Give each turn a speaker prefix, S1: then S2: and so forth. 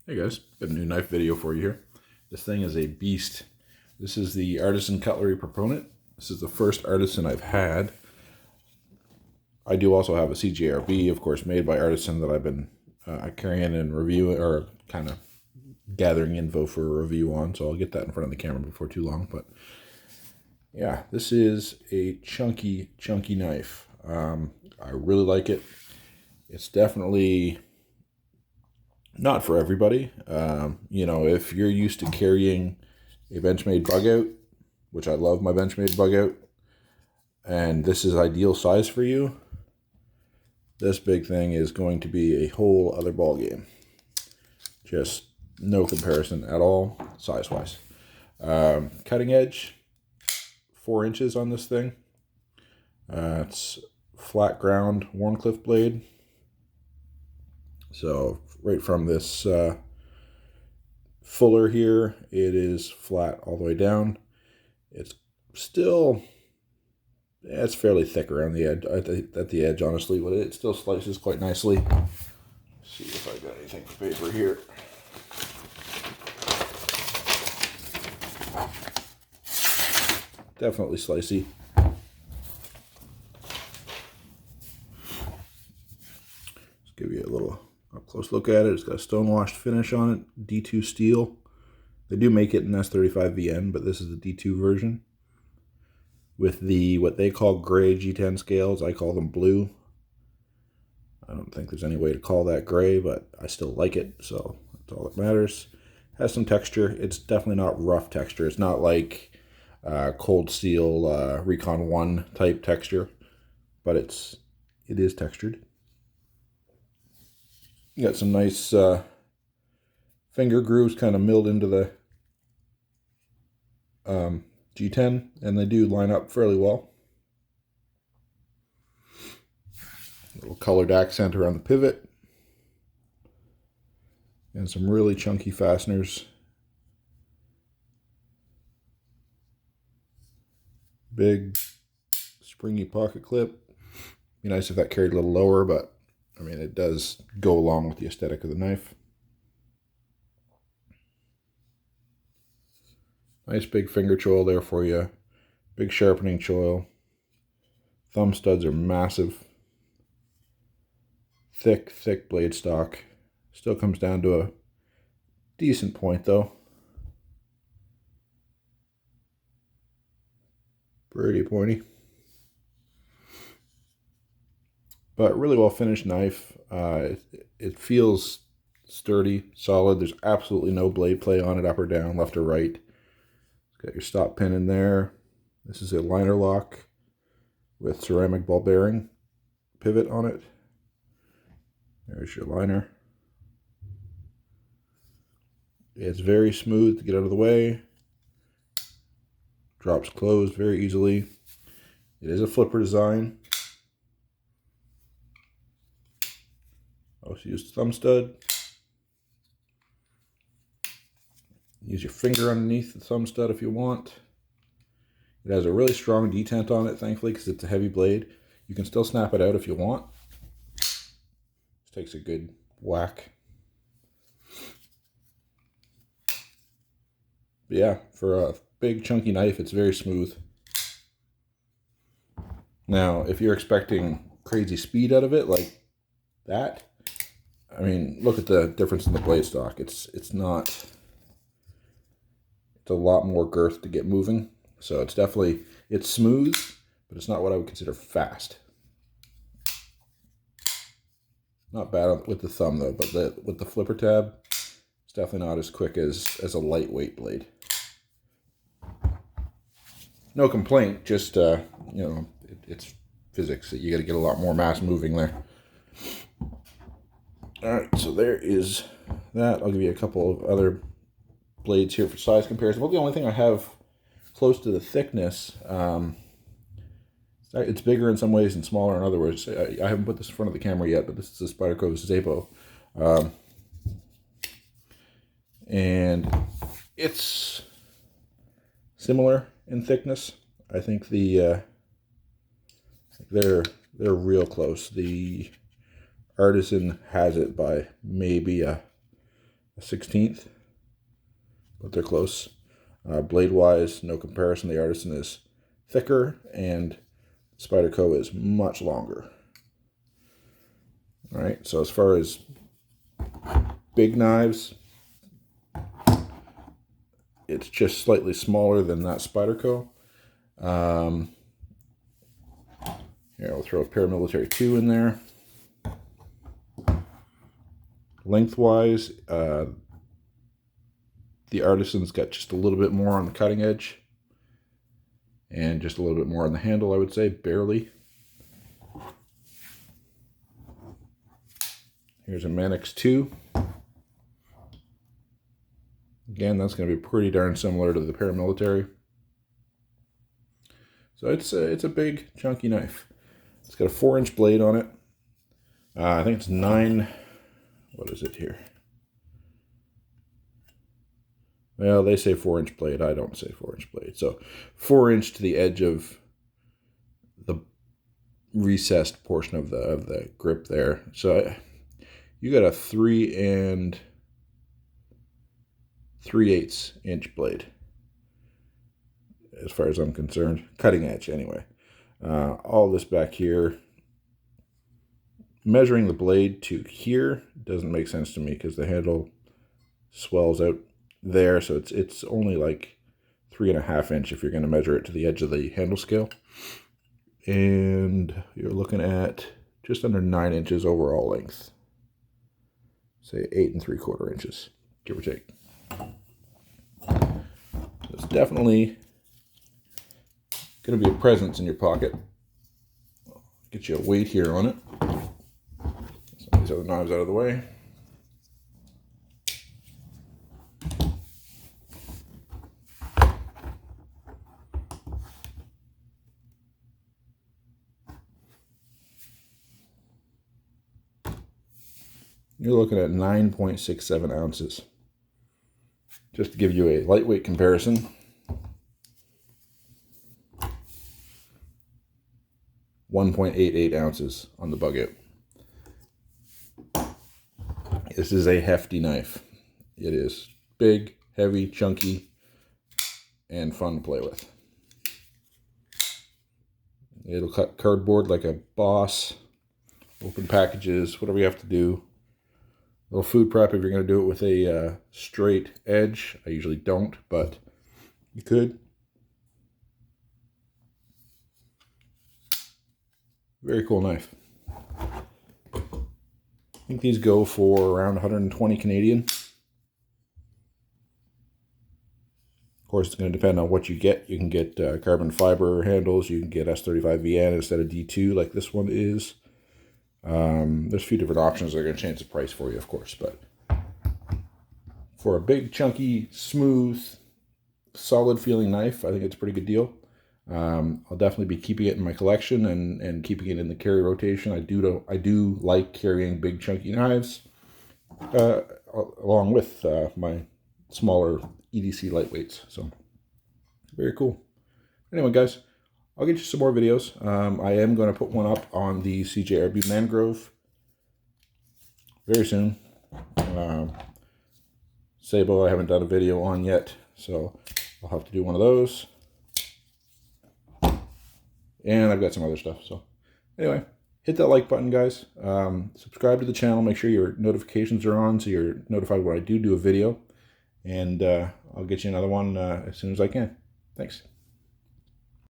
S1: Hey guys, got a new knife video for you here. This thing is a beast. This is the Artisan Cutlery Proponent. This is the first Artisan I've had. I do also have a CJRB, of course, made by Artisan that I've been carrying and reviewing, or kind of gathering info for a review on, so I'll get that in front of the camera before too long. But yeah, this is a chunky knife. I really like it. It's definitely not for everybody. You know, if you're used to carrying a Benchmade bug out, which I love my Benchmade bug out, and this is ideal size for you, this big thing is going to be a whole other ball game. Just no comparison at all, size-wise. Cutting edge, 4 inches on this thing. It's flat ground Warncliffe blade. So right from this fuller here, it is flat all the way down. It's still, it's fairly thick around the edge, at the edge, honestly, but it still slices quite nicely. Let's see if I got anything for paper here. Definitely slicey. Let's give you a little up close look at it. It's got a stone-washed finish on it, D2 steel. They do make it in S35VN, but this is the D2 version. With the, what they call gray G10 scales, I call them blue. I don't think there's any way to call that gray, but I still like it, so that's all that matters. Has some texture. It's definitely not rough texture. It's not like Cold Steel Recon 1 type texture, but it is textured. You got some nice finger grooves kind of milled into the G10, and they do line up fairly well. A little colored accent around the pivot, and some really chunky fasteners. Big springy pocket clip. Be nice if that carried a little lower, but I mean, it does go along with the aesthetic of the knife. Nice big finger choil there for you. Big sharpening choil. Thumb studs are massive. Thick blade stock. Still comes down to a decent point though. Pretty pointy. But really well finished knife. It feels sturdy, solid. There's absolutely no blade play on it, up or down, left or right. Got your stop pin in there. This is a liner lock with ceramic ball bearing pivot on it. There's your liner. It's very smooth to get out of the way. Drops closed very easily. It is a flipper design. Also use thumb stud. Use your finger underneath the thumb stud if you want. It has a really strong detent on it, thankfully, because it's a heavy blade. You can still snap it out if you want. This takes a good whack. But yeah, for a big chunky knife, it's very smooth. Now, if you're expecting crazy speed out of it like that, I mean, look at the difference in the blade stock. It's a lot more girth to get moving. So it's definitely, it's smooth, but it's not what I would consider fast. Not bad with the thumb though, but with the flipper tab, it's definitely not as quick as a lightweight blade. No complaint, just, you know, it's physics. You got to get a lot more mass moving there. All right, so there is that. I'll give you a couple of other blades here for size comparison. Well, the only thing I have close to the thickness, it's bigger in some ways and smaller in other ways. I haven't put this in front of the camera yet, but this is the Spyderco Zabo. And it's similar in thickness. I think they're real close. The Artisan has it by maybe a 16th, but they're close. Blade wise, no comparison. The Artisan is thicker and Spyderco is much longer. All right, so as far as big knives, it's just slightly smaller than that Spyderco. Here, I'll throw a Paramilitary 2 in there. Lengthwise, the Artisan's got just a little bit more on the cutting edge and just a little bit more on the handle, I would say, barely. Here's a Manix 2. Again, that's going to be pretty darn similar to the Paramilitary. So it's a big, chunky knife. It's got a 4-inch blade on it. I think it's 9... What is it here? Well, they say 4-inch blade. I don't say 4-inch blade. So 4-inch to the edge of the recessed portion of the grip there. So you got a 3 3/8 inch blade, as far as I'm concerned. Cutting edge, anyway. All this back here, measuring the blade to here doesn't make sense to me because the handle swells out there, so it's only like 3.5 inch if you're going to measure it to the edge of the handle scale, and you're looking at just under 9 inches overall length. Say 8 3/4 inches, give or take. It's definitely going to be a presence in your pocket. Get you a weight here on it. Some of these other knives out of the way. You're looking at 9.67 ounces. Just to give you a lightweight comparison, .88 ounces on the bug out. This is a hefty knife. It is big, heavy, chunky, and fun to play with. It'll cut cardboard like a boss, open packages, whatever you have to do. A little food prep if you're going to do it with a straight edge. I usually don't, but you could. Very cool knife. I think these go for around 120 Canadian. Of course, it's going to depend on what you get. You can get carbon fiber handles. You can get S35VN instead of D2 like this one is. There's a few different options that are going to change the price for you, of course, but for a big, chunky, smooth, solid feeling knife, I think it's a pretty good deal. I'll definitely be keeping it in my collection and keeping it in the carry rotation. I do like carrying big, chunky knives, along with my smaller EDC lightweights. So very cool. Anyway, guys, I'll get you some more videos. I am going to put one up on the CJRB Mangrove very soon. Zabo I haven't done a video on yet, so I'll have to do one of those. And I've got some other stuff. So anyway, hit that like button, guys. Subscribe to the channel. Make sure your notifications are on so you're notified when I do a video. And I'll get you another one as soon as I can. Thanks.